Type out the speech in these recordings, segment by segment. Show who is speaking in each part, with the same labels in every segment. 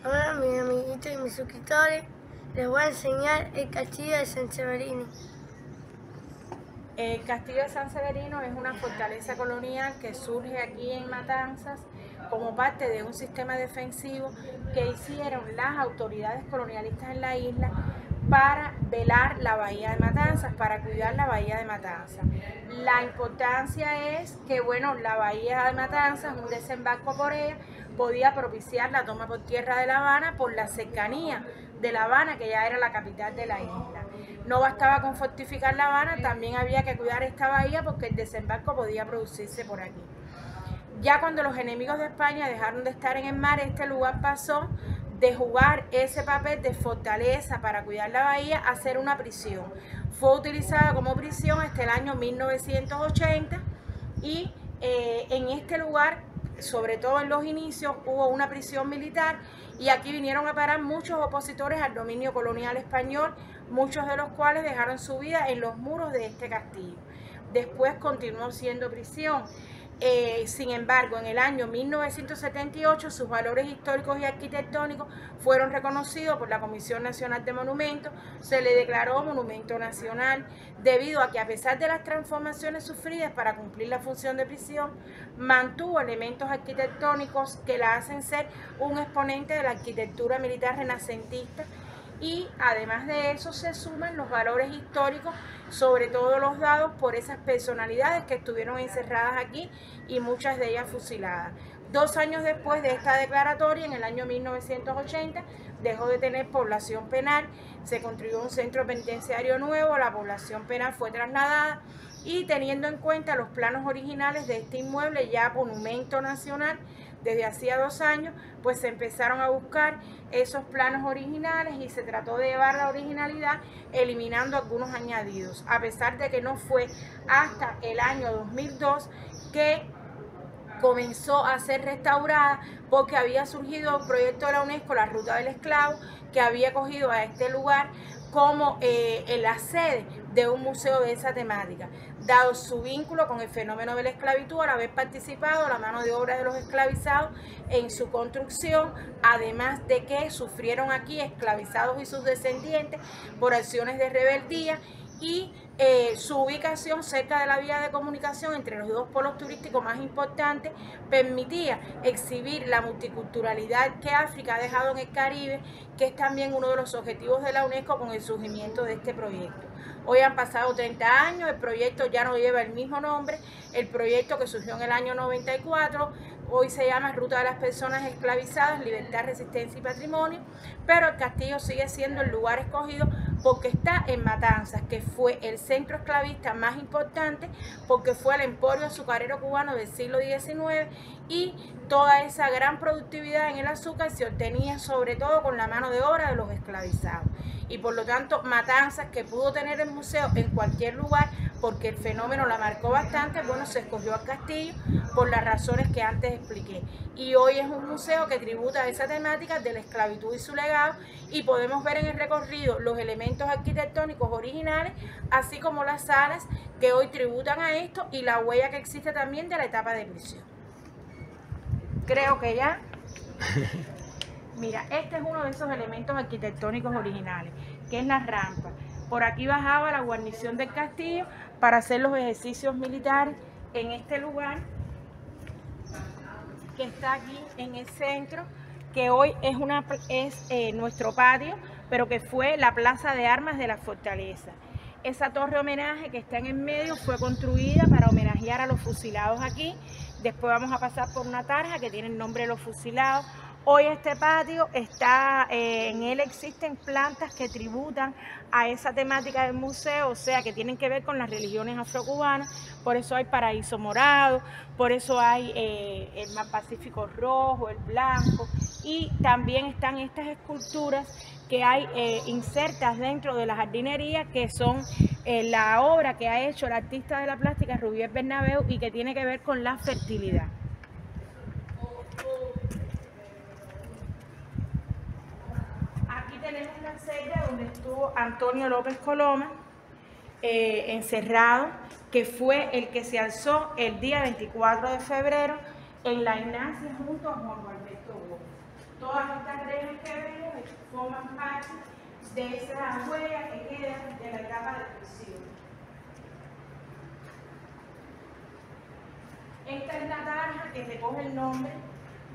Speaker 1: Ahora mis amiguitos y mis suscriptores les voy a enseñar el castillo de San Severino.
Speaker 2: El castillo de San Severino es una fortaleza colonial que surge aquí en Matanzas como parte de un sistema defensivo que hicieron las autoridades colonialistas en la isla para velar la bahía de Matanzas, para cuidar la bahía de Matanzas. La importancia es que, la bahía de Matanzas, un desembarco por ella, podía propiciar la toma por tierra de La Habana por la cercanía de La Habana, que ya era la capital de la isla. No bastaba con fortificar La Habana, también había que cuidar esta bahía porque el desembarco podía producirse por aquí. Ya cuando los enemigos de España dejaron de estar en el mar, este lugar pasó de jugar ese papel de fortaleza para cuidar la bahía a ser una prisión. Fue utilizada como prisión hasta el año 1980 y en este lugar, sobre todo en los inicios, hubo una prisión militar y aquí vinieron a parar muchos opositores al dominio colonial español, muchos de los cuales dejaron su vida en los muros de este castillo. Después continuó siendo prisión. Sin embargo, en el año 1978 sus valores históricos y arquitectónicos fueron reconocidos por la Comisión Nacional de Monumentos, se le declaró monumento nacional, debido a que a pesar de las transformaciones sufridas para cumplir la función de prisión, mantuvo elementos arquitectónicos que la hacen ser un exponente de la arquitectura militar renacentista. Y además de eso se suman los valores históricos, sobre todo los dados por esas personalidades que estuvieron encerradas aquí y muchas de ellas fusiladas. 2 años después de esta declaratoria, en el año 1980, dejó de tener población penal, se construyó un centro penitenciario nuevo, la población penal fue trasladada y teniendo en cuenta los planos originales de este inmueble ya monumento nacional, desde hacía 2 años, pues se empezaron a buscar esos planos originales y se trató de llevar la originalidad eliminando algunos añadidos, a pesar de que no fue hasta el año 2002 que comenzó a ser restaurada porque había surgido un proyecto de la UNESCO, la Ruta del Esclavo, que había cogido a este lugar como la sede de un museo de esa temática, dado su vínculo con el fenómeno de la esclavitud, al haber participado la mano de obra de los esclavizados en su construcción, además de que sufrieron aquí esclavizados y sus descendientes por acciones de rebeldía y su ubicación cerca de la vía de comunicación entre los dos polos turísticos más importantes permitía exhibir la multiculturalidad que África ha dejado en el Caribe, que es también uno de los objetivos de la UNESCO con el surgimiento de este proyecto. Hoy han pasado 30 años, el proyecto ya no lleva el mismo nombre, el proyecto que surgió en el año 94, hoy se llama Ruta de las Personas Esclavizadas, Libertad, Resistencia y Patrimonio, pero el castillo sigue siendo el lugar escogido porque está en Matanzas, que fue el centro esclavista más importante, porque fue el emporio azucarero cubano del siglo XIX y toda esa gran productividad en el azúcar se obtenía sobre todo con la mano de obra de los esclavizados. Y por lo tanto, Matanzas, que pudo tener el museo en cualquier lugar, porque el fenómeno la marcó bastante, se escogió al castillo por las razones que antes expliqué. Y hoy es un museo que tributa a esa temática de la esclavitud y su legado, y podemos ver en el recorrido los elementos arquitectónicos originales, así como las salas que hoy tributan a esto y la huella que existe también de la etapa de prisión. Creo que ya... Mira, este es uno de esos elementos arquitectónicos originales, que es la rampa. Por aquí bajaba la guarnición del castillo para hacer los ejercicios militares en este lugar, que está aquí en el centro, que hoy es nuestro patio, pero que fue la plaza de armas de la fortaleza. Esa torre homenaje que está en el medio fue construida para homenajear a los fusilados aquí. Después vamos a pasar por una tarja que tiene el nombre de los fusilados. Hoy este patio está, en él existen plantas que tributan a esa temática del museo, o sea, que tienen que ver con las religiones afrocubanas. Por eso hay paraíso morado, por eso hay el mar Pacífico rojo, el blanco, y también están estas esculturas que hay insertas dentro de la jardinería, que son la obra que ha hecho el artista de la plástica Rubiel Bernabeu y que tiene que ver con la fertilidad. Aquí tenemos la celda donde estuvo Antonio López Coloma, encerrado, que fue el que se alzó el día 24 de febrero en la Ignacia junto a Juan Alberto Gómez. Todas estas rejas que vemos forman parte de esa huella que queda de la etapa de prisión. Esta es la tarja que recoge el nombre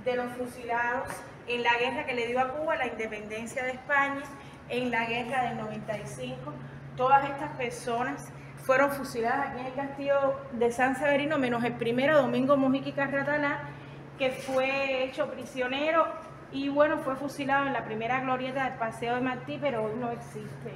Speaker 2: de los fusilados en la guerra que le dio a Cuba la independencia de España, en la guerra del 95. Todas estas personas fueron fusiladas aquí en el castillo de San Severino, menos el primero, Domingo Mujica y Carratalá, que fue hecho prisionero y bueno, fue fusilado en la primera glorieta del Paseo de Martí, pero hoy no existe.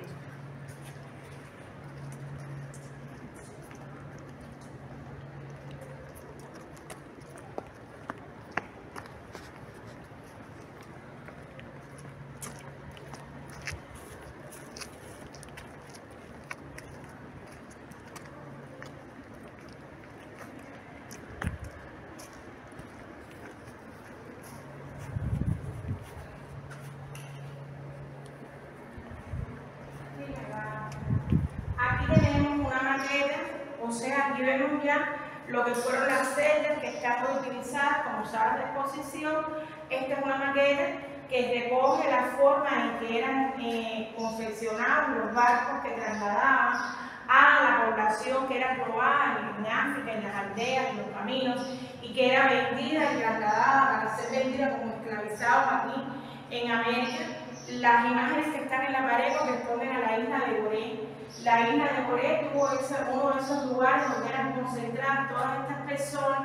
Speaker 2: Aquí tenemos una maqueta, o sea, aquí vemos ya lo que fueron las celdas que están utilizadas como salas de exposición. Esta es una maqueta que recoge la forma en que eran confeccionados los barcos que trasladaban a la población que era robada en África, en las aldeas, en los caminos, y que era vendida y trasladada para ser vendida como esclavizados aquí en América. Las imágenes que están en la pared corresponden a la isla de Gorée. La isla de Gorée tuvo uno de esos lugares donde eran concentradas todas estas personas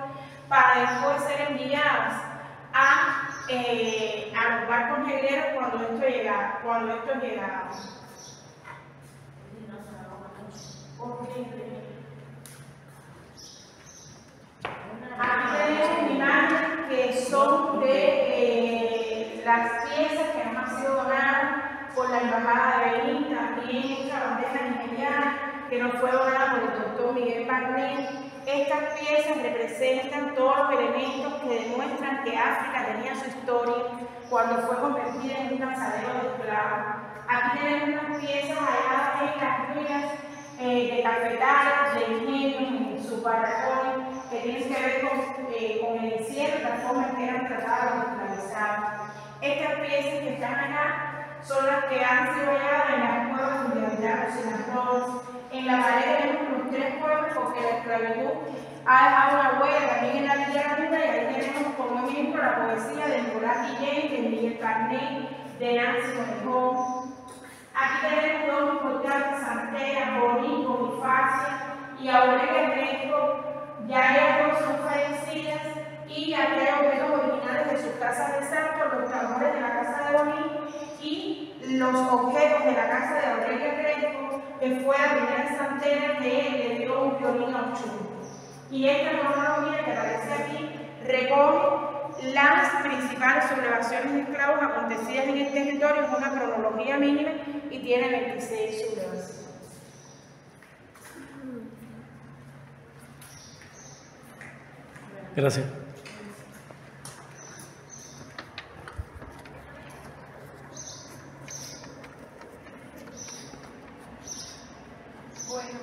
Speaker 2: para después ser enviadas a los barcos negreros cuando estos llegaban. Aquí tenemos imágenes que son de las piezas que nos han sido donadas por la Embajada de Benín, también esta bandeja nigeriana que nos fue donada por el doctor Miguel Barnett. Estas piezas representan todos los elementos que demuestran que África tenía su historia cuando fue convertida en un cazadero de esclavos. Aquí tenemos unas piezas halladas en las ruinas de cafetales, de ingenios, en sus barracones, que tienen que ver con el encierro, la forma en que eran tratados los esclavizados. Estas piezas que están acá son las que han sido halladas en las cuevas de Aldaros y las Rodas. En la pared tenemos los 3 pueblos porque la esclavitud ha dejado una huella también en la literatura, y ahí tenemos como ejemplo la poesía de Nicolás Guillén, de Miguel Barnett, de Nancy Monejón. Aquí tenemos dos importantes santeras, Bonín, Bonifacia y Aurelia Crespo. Ya ellas son fallecidas, y aquí hay objetos originales de sus casas de santo, los tambores de la casa de Bonín y los objetos de la casa de Aurelia Crespo, que fue la primera santera que le dio un violín a Ochum. Y esta cronología que aparece aquí recoge las principales sublevaciones de esclavos acontecidas en el territorio. Es una cronología mínima y tiene 26 sublevaciones.
Speaker 3: Gracias.
Speaker 2: Bueno,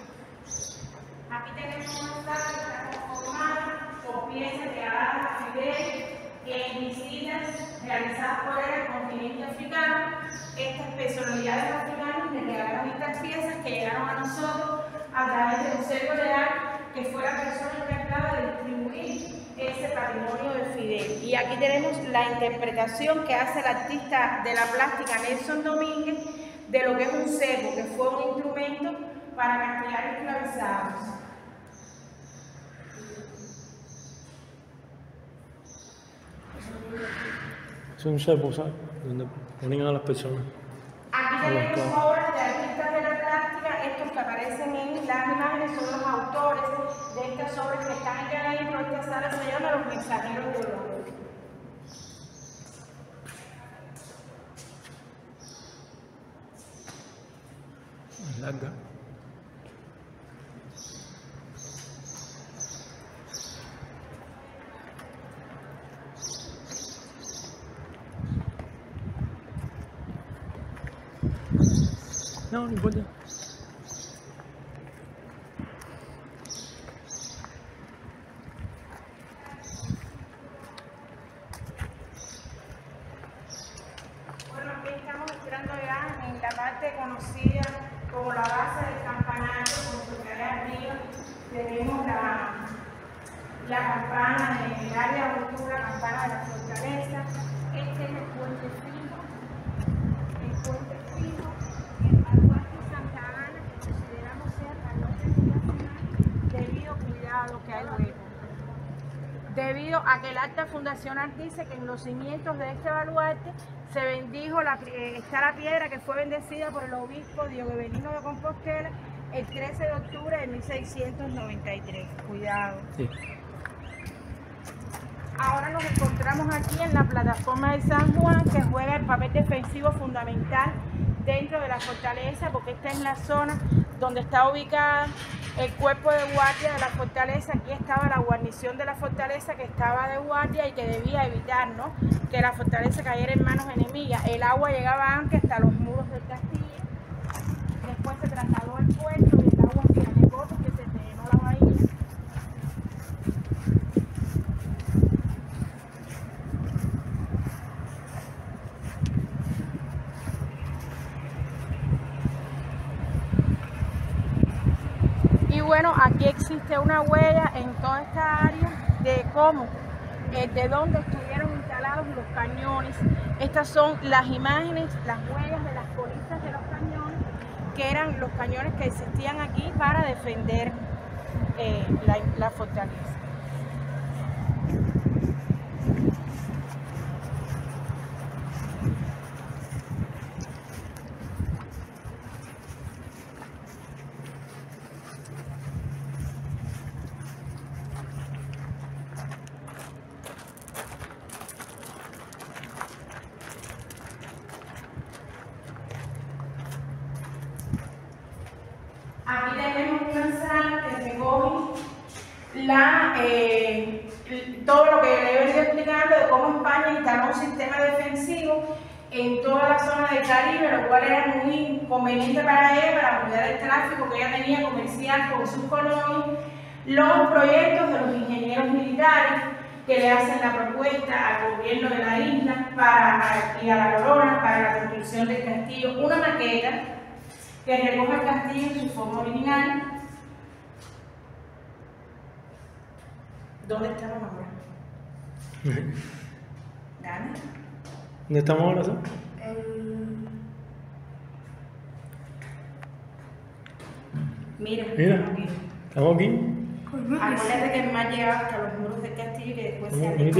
Speaker 2: aquí tenemos una sala que está conformada por piezas llegadas a Fidel en visitas realizadas por él al continente africano. Estas personalidades africanas le regalaron estas piezas que llegaron a nosotros a través de un cerco leal que fue la persona encargada de distribuir ese patrimonio de Fidel. Y aquí tenemos la interpretación que hace el artista de la plástica Nelson Domínguez de lo que es un cebo, que fue un instrumento para castigar esclavizados.
Speaker 3: Es un cepo, ¿sabes? Donde ponían a las personas.
Speaker 2: Aquí tenemos obras de artistas de la plástica. Estos que aparecen en las imágenes son los autores de estas obras que están acá adentro. Esta sala se llama Los Mensajeros de Oro.
Speaker 3: Es larga. No, no importa.
Speaker 2: conocida como la base del campanario, porque allá arriba tenemos la campana en el área de altura, la campana de la fortaleza. Este es el puente fijo, el baluarte Santa Ana, que consideramos ser al norte fundacional, debido, cuidado que hay hueco, debido a que el acta fundacional dice que en los cimientos de este baluarte se bendijo, está la piedra que fue bendecida por el obispo Dioguebelino de Compostela el 13 de octubre de 1693. Cuidado. Sí. Ahora nos encontramos aquí en la plataforma de San Juan, que juega el papel defensivo fundamental dentro de la fortaleza, porque esta es la zona donde está ubicada el cuerpo de guardia de la fortaleza. Aquí estaba la guarnición de la fortaleza que estaba de guardia y que debía evitar, ¿no?, que la fortaleza cayera en manos enemigas. El agua llegaba antes hasta los muros del castillo, después se trasladó al puerto y el agua se alejó porque se llenó la bahía. Y bueno, aquí existe una huella en toda esta área de cómo, de dónde estuvieron instalados los cañones. Estas son las imágenes, las huellas de las colistas de los cañones, que eran los cañones que existían aquí para defender la fortaleza. Aquí tenemos una sala que recoge todo lo que le he venido explicando de cómo España instaló un sistema defensivo en toda la zona del Caribe, lo cual era muy conveniente para ella, para cuidar el tráfico que ella tenía comercial con sus colonias. Los proyectos de los ingenieros militares que le hacen la propuesta al gobierno de la isla y a la corona para la construcción del castillo, una maqueta que recoge el castillo en su forma original. ¿Dónde estamos ahora? ¿Dani?
Speaker 3: ¿Dónde estamos ahora? ¿Sí?
Speaker 2: Mira,
Speaker 3: Estamos aquí.
Speaker 2: Acuérdate que el mar llegaba hasta los muros del castillo y que después se alejó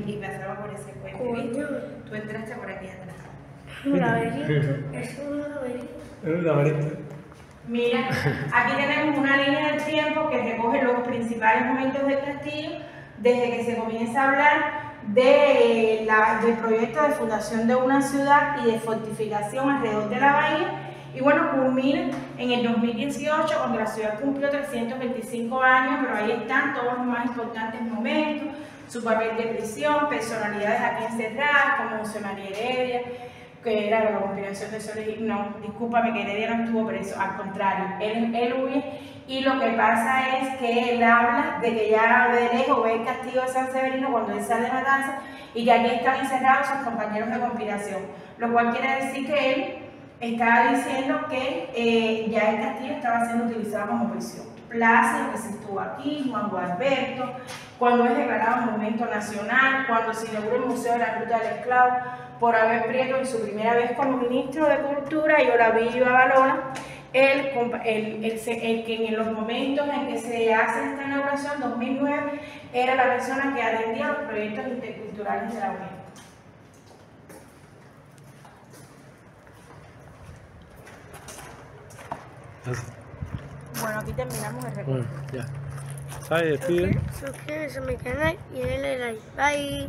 Speaker 2: y pasaba por ese puente. Tú entraste por aquí atrás.
Speaker 1: Un laberinto, es un laberinto.
Speaker 3: Es un laberinto.
Speaker 2: Mira, aquí tenemos una línea del tiempo que recoge los principales momentos del castillo, desde que se comienza a hablar del proyecto de fundación de una ciudad y de fortificación alrededor de la bahía, y bueno, culmina en el 2018, cuando la ciudad cumplió 325 años, pero ahí están todos los más importantes momentos, su papel de prisión, personalidades aquí encerradas, como José María Heredia, que era la conspiración de Soles. No, discúlpame, que Heredia no estuvo preso, al contrario, él huye, y lo que pasa es que él habla de que ya de lejos ve el castillo de San Severino cuando él sale de Matanzas y que aquí están encerrados sus compañeros de conspiración, lo cual quiere decir que él estaba diciendo que ya el castillo estaba siendo utilizado como prisión. Plácido, que se estuvo aquí, Juan Gualberto, cuando es declarado monumento nacional, cuando se inauguró el Museo de la Ruta del Esclavo, por Abel Prieto en su primera vez como ministro de Cultura, y Olavillo Avalona, el que en los momentos en que se hace esta inauguración, 2009, era la persona que atendía los proyectos interculturales de la UNESCO. Bueno, aquí terminamos el recorrido.
Speaker 3: Bueno, ya. ¿Sabes? Despide.
Speaker 1: Suscríbete a mi canal y denle like. Bye.